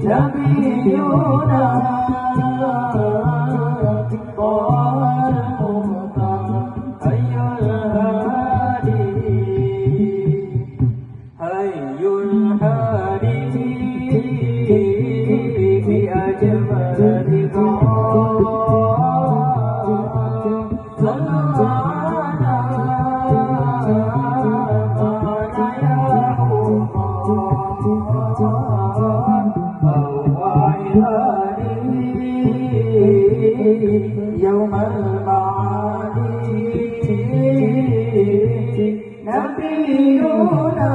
نبينا طه المختار حي الهادي حي الهادي بأجمل لقاء صلى على يوم المعادي نبينا